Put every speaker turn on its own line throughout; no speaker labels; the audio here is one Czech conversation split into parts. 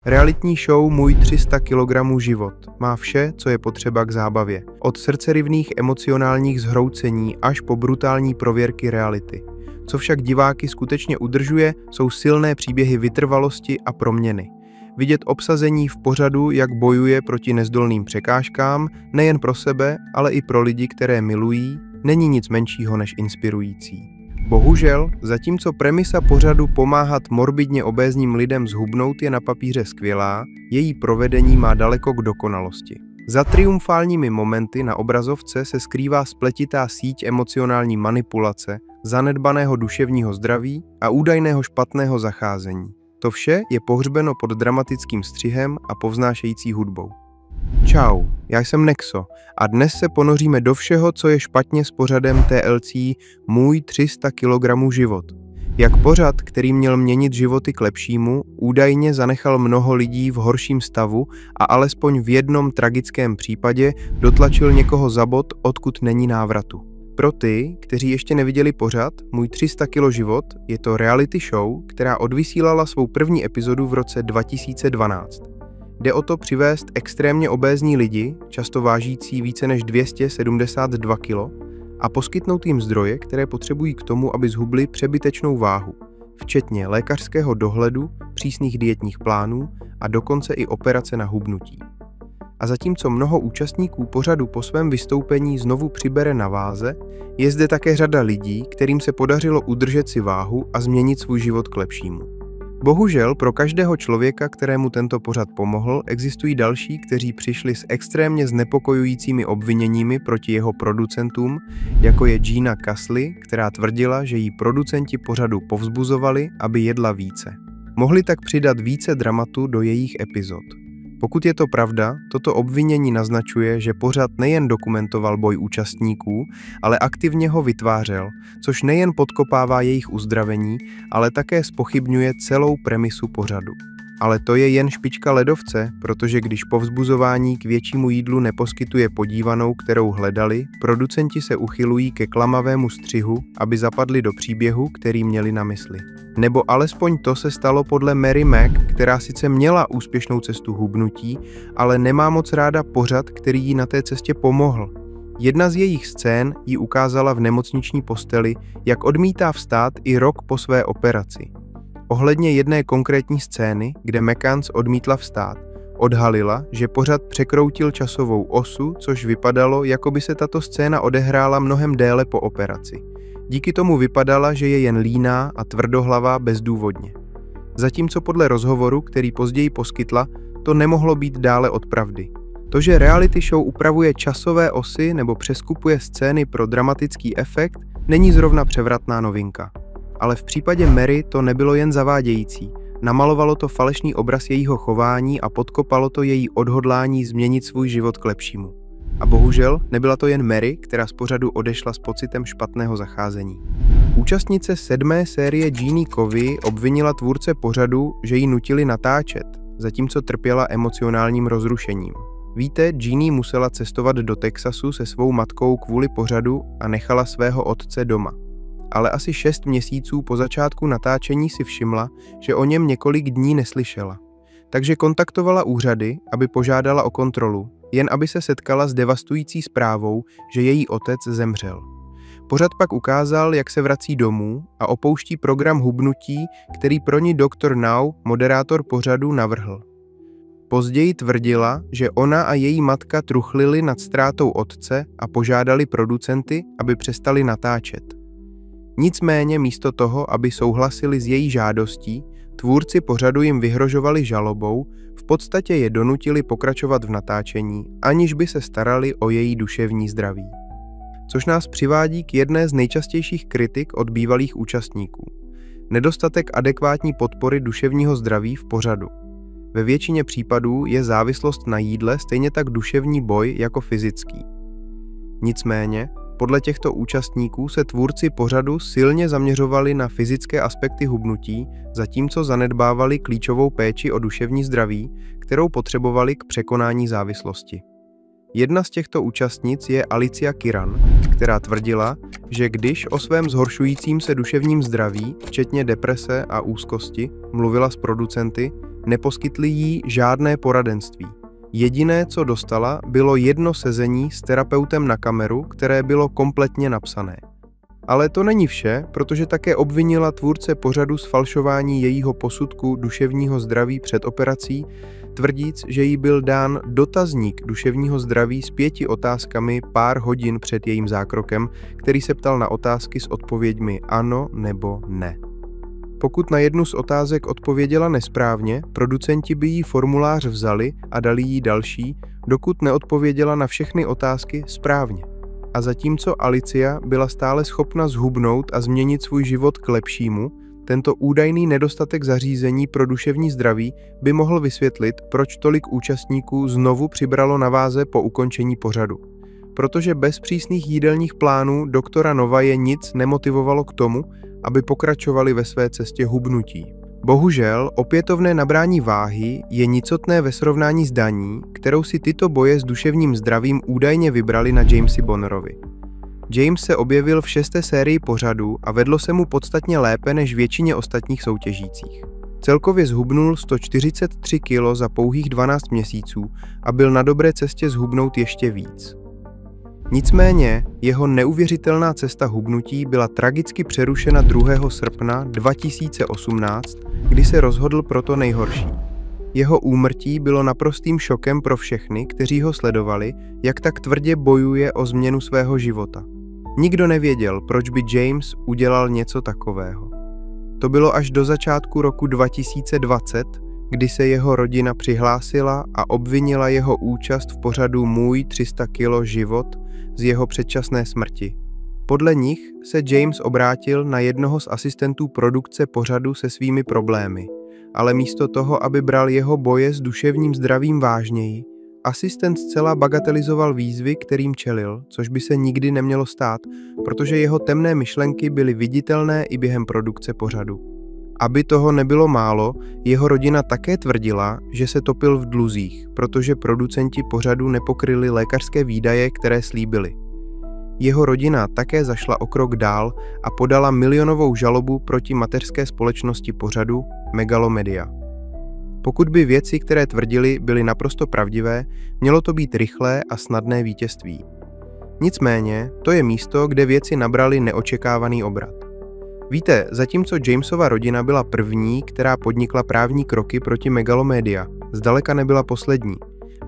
Realitní show Můj 300 kg život má vše, co je potřeba k zábavě. Od srdcerivných emocionálních zhroucení až po brutální prověrky reality. Co však diváky skutečně udržuje, jsou silné příběhy vytrvalosti a proměny. Vidět obsazení v pořadu, jak bojuje proti nezdolným překážkám, nejen pro sebe, ale i pro lidi, které milují, není nic menšího než inspirující. Bohužel, zatímco premisa pořadu pomáhat morbidně obézním lidem zhubnout je na papíře skvělá, její provedení má daleko k dokonalosti. Za triumfálními momenty na obrazovce se skrývá spletitá síť emocionální manipulace, zanedbaného duševního zdraví a údajného špatného zacházení. To vše je pohřbeno pod dramatickým střihem a povznášející hudbou. Čau, já jsem Nexo a dnes se ponoříme do všeho, co je špatně s pořadem TLC Můj 300 kg život. Jak pořad, který měl měnit životy k lepšímu, údajně zanechal mnoho lidí v horším stavu a alespoň v jednom tragickém případě dotlačil někoho za bod, odkud není návratu. Pro ty, kteří ještě neviděli pořad Můj 300 kg život, je to reality show, která odvysílala svou první epizodu v roce 2012. Jde o to přivést extrémně obézní lidi, často vážící více než 272 kg, a poskytnout jim zdroje, které potřebují k tomu, aby zhubli přebytečnou váhu, včetně lékařského dohledu, přísných dietních plánů a dokonce i operace na hubnutí. A zatímco mnoho účastníků pořadu po svém vystoupení znovu přibere na váze, je zde také řada lidí, kterým se podařilo udržet si váhu a změnit svůj život k lepšímu. Bohužel pro každého člověka, kterému tento pořad pomohl, existují další, kteří přišli s extrémně znepokojujícími obviněními proti jeho producentům, jako je Gina Casli, která tvrdila, že jí producenti pořadu povzbuzovali, aby jedla více. Mohli tak přidat více dramatu do jejich epizod. Pokud je to pravda, toto obvinění naznačuje, že pořad nejen dokumentoval boj účastníků, ale aktivně ho vytvářel, což nejen podkopává jejich uzdravení, ale také zpochybňuje celou premisu pořadu. Ale to je jen špička ledovce, protože když povzbuzování k většímu jídlu neposkytuje podívanou, kterou hledali, producenti se uchylují ke klamavému střihu, aby zapadli do příběhu, který měli na mysli. Nebo alespoň to se stalo podle Mary Mac, která sice měla úspěšnou cestu hubnutí, ale nemá moc ráda pořad, který jí na té cestě pomohl. Jedna z jejich scén jí ukázala v nemocniční posteli, jak odmítá vstát i rok po své operaci. Ohledně jedné konkrétní scény, kde McCanns odmítla vstát, odhalila, že pořad překroutil časovou osu, což vypadalo, jako by se tato scéna odehrála mnohem déle po operaci. Díky tomu vypadala, že je jen líná a tvrdohlavá bezdůvodně. Zatímco podle rozhovoru, který později poskytla, to nemohlo být dále od pravdy. To, že reality show upravuje časové osy nebo přeskupuje scény pro dramatický efekt, není zrovna převratná novinka. Ale v případě Mary to nebylo jen zavádějící. Namalovalo to falešný obraz jejího chování a podkopalo to její odhodlání změnit svůj život k lepšímu. A bohužel nebyla to jen Mary, která z pořadu odešla s pocitem špatného zacházení. Účastnice 7. série Jeannie Covey obvinila tvůrce pořadu, že ji nutili natáčet, zatímco trpěla emocionálním rozrušením. Víte, Jeannie musela cestovat do Texasu se svou matkou kvůli pořadu a nechala svého otce doma. Ale asi 6 měsíců po začátku natáčení si všimla, že o něm několik dní neslyšela. Takže kontaktovala úřady, aby požádala o kontrolu, jen aby se setkala s devastující zprávou, že její otec zemřel. Pořad pak ukázal, jak se vrací domů a opouští program hubnutí, který pro ní Dr. Now, moderátor pořadu, navrhl. Později tvrdila, že ona a její matka truchlili nad ztrátou otce a požádali producenty, aby přestali natáčet. Nicméně místo toho, aby souhlasili s její žádostí, tvůrci pořadu jim vyhrožovali žalobou, v podstatě je donutili pokračovat v natáčení, aniž by se starali o její duševní zdraví. Což nás přivádí k jedné z nejčastějších kritik od bývalých účastníků. Nedostatek adekvátní podpory duševního zdraví v pořadu. Ve většině případů je závislost na jídle stejně tak duševní boj jako fyzický. Nicméně, podle těchto účastníků se tvůrci pořadu silně zaměřovali na fyzické aspekty hubnutí, zatímco zanedbávali klíčovou péči o duševní zdraví, kterou potřebovali k překonání závislosti. Jedna z těchto účastnic je Alicia Kiran, která tvrdila, že když o svém zhoršujícím se duševním zdraví, včetně deprese a úzkosti, mluvila s producenty, neposkytli jí žádné poradenství. Jediné, co dostala, bylo jedno sezení s terapeutem na kameru, které bylo kompletně napsané. Ale to není vše, protože také obvinila tvůrce pořadu z falšování jejího posudku duševního zdraví před operací, tvrdíc, že jí byl dán dotazník duševního zdraví s 5 otázkami pár hodin před jejím zákrokem, který se ptal na otázky s odpověďmi ano nebo ne. Pokud na jednu z otázek odpověděla nesprávně, producenti by jí formulář vzali a dali jí další, dokud neodpověděla na všechny otázky správně. A zatímco Alicia byla stále schopna zhubnout a změnit svůj život k lepšímu, tento údajný nedostatek zařízení pro duševní zdraví by mohl vysvětlit, proč tolik účastníků znovu přibralo na váze po ukončení pořadu. Protože bez přísných jídelních plánů doktora Novaje nic nemotivovalo k tomu, aby pokračovali ve své cestě hubnutí. Bohužel, opětovné nabrání váhy je nicotné ve srovnání s daní, kterou si tyto boje s duševním zdravím údajně vybrali na Jamesi Bonnerovi. James se objevil v 6. sérii pořadu a vedlo se mu podstatně lépe než většině ostatních soutěžících. Celkově zhubnul 143 kg za pouhých 12 měsíců a byl na dobré cestě zhubnout ještě víc. Nicméně jeho neuvěřitelná cesta hubnutí byla tragicky přerušena 2. srpna 2018, kdy se rozhodl pro to nejhorší. Jeho úmrtí bylo naprostým šokem pro všechny, kteří ho sledovali, jak tak tvrdě bojuje o změnu svého života. Nikdo nevěděl, proč by James udělal něco takového. To bylo až do začátku roku 2020, kdy se jeho rodina přihlásila a obvinila jeho účast v pořadu Můj 300 kg život z jeho předčasné smrti. Podle nich se James obrátil na jednoho z asistentů produkce pořadu se svými problémy, ale místo toho, aby bral jeho boje s duševním zdravím vážněji, asistent zcela bagatelizoval výzvy, kterým čelil, což by se nikdy nemělo stát, protože jeho temné myšlenky byly viditelné i během produkce pořadu. Aby toho nebylo málo, jeho rodina také tvrdila, že se topil v dluzích, protože producenti pořadu nepokryli lékařské výdaje, které slíbili. Jeho rodina také zašla o krok dál a podala milionovou žalobu proti mateřské společnosti pořadu Megalomedia. Pokud by věci, které tvrdili, byly naprosto pravdivé, mělo to být rychlé a snadné vítězství. Nicméně, to je místo, kde věci nabraly neočekávaný obrat. Víte, zatímco Jamesova rodina byla první, která podnikla právní kroky proti Megalomedia, zdaleka nebyla poslední.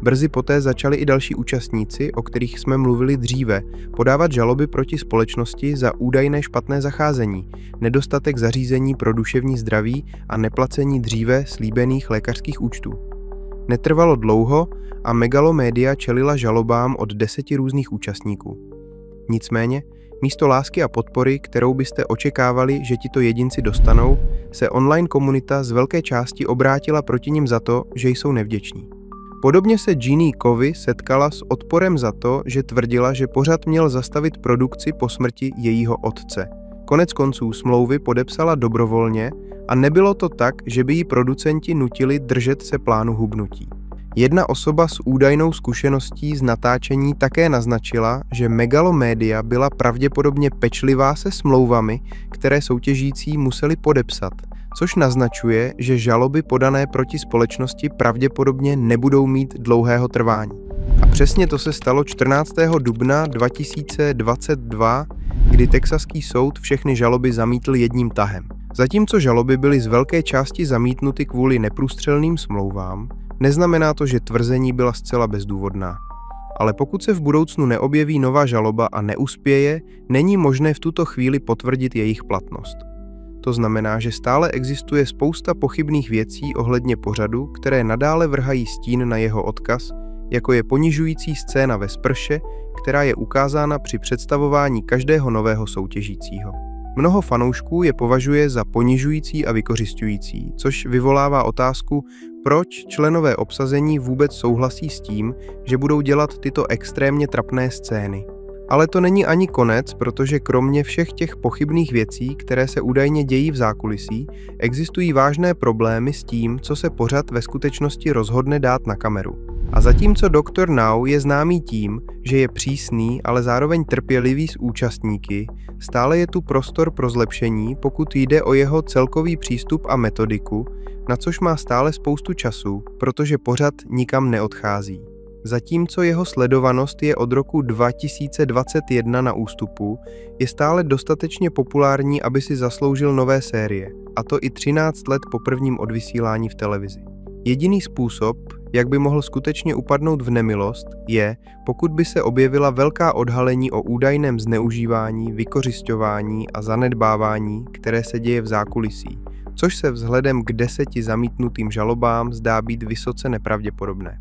Brzy poté začali i další účastníci, o kterých jsme mluvili dříve, podávat žaloby proti společnosti za údajné špatné zacházení, nedostatek zařízení pro duševní zdraví a neplacení dříve slíbených lékařských účtů. Netrvalo dlouho a Megalomedia čelila žalobám od 10 různých účastníků. Nicméně, místo lásky a podpory, kterou byste očekávali, že tito jedinci dostanou, se online komunita z velké části obrátila proti nim za to, že jsou nevděční. Podobně se Jeannie Covey setkala s odporem za to, že tvrdila, že pořad měl zastavit produkci po smrti jejího otce. Konec konců smlouvy podepsala dobrovolně a nebylo to tak, že by jí producenti nutili držet se plánu hubnutí. Jedna osoba s údajnou zkušeností z natáčení také naznačila, že Megalomedia byla pravděpodobně pečlivá se smlouvami, které soutěžící museli podepsat, což naznačuje, že žaloby podané proti společnosti pravděpodobně nebudou mít dlouhého trvání. A přesně to se stalo 14. dubna 2022, kdy texaský soud všechny žaloby zamítl jedním tahem. Zatímco žaloby byly z velké části zamítnuty kvůli neprůstřelným smlouvám, neznamená to, že tvrzení byla zcela bezdůvodná. Ale pokud se v budoucnu neobjeví nová žaloba a neuspěje, není možné v tuto chvíli potvrdit jejich platnost. To znamená, že stále existuje spousta pochybných věcí ohledně pořadu, které nadále vrhají stín na jeho odkaz, jako je ponižující scéna ve sprše, která je ukázána při představování každého nového soutěžícího. Mnoho fanoušků je považuje za ponižující a vykořisťující, což vyvolává otázku, proč členové obsazení vůbec souhlasí s tím, že budou dělat tyto extrémně trapné scény. Ale to není ani konec, protože kromě všech těch pochybných věcí, které se údajně dějí v zákulisí, existují vážné problémy s tím, co se pořad ve skutečnosti rozhodne dát na kameru. A zatímco Dr. Now je známý tím, že je přísný, ale zároveň trpělivý s účastníky, stále je tu prostor pro zlepšení, pokud jde o jeho celkový přístup a metodiku, na což má stále spoustu času, protože pořad nikam neodchází. Zatímco jeho sledovanost je od roku 2021 na ústupu, je stále dostatečně populární, aby si zasloužil nové série, a to i 13 let po prvním odvysílání v televizi. Jediný způsob, jak by mohl skutečně upadnout v nemilost, je, pokud by se objevila velká odhalení o údajném zneužívání, vykořisťování a zanedbávání, které se děje v zákulisí, což se vzhledem k 10 zamítnutým žalobám zdá být vysoce nepravděpodobné.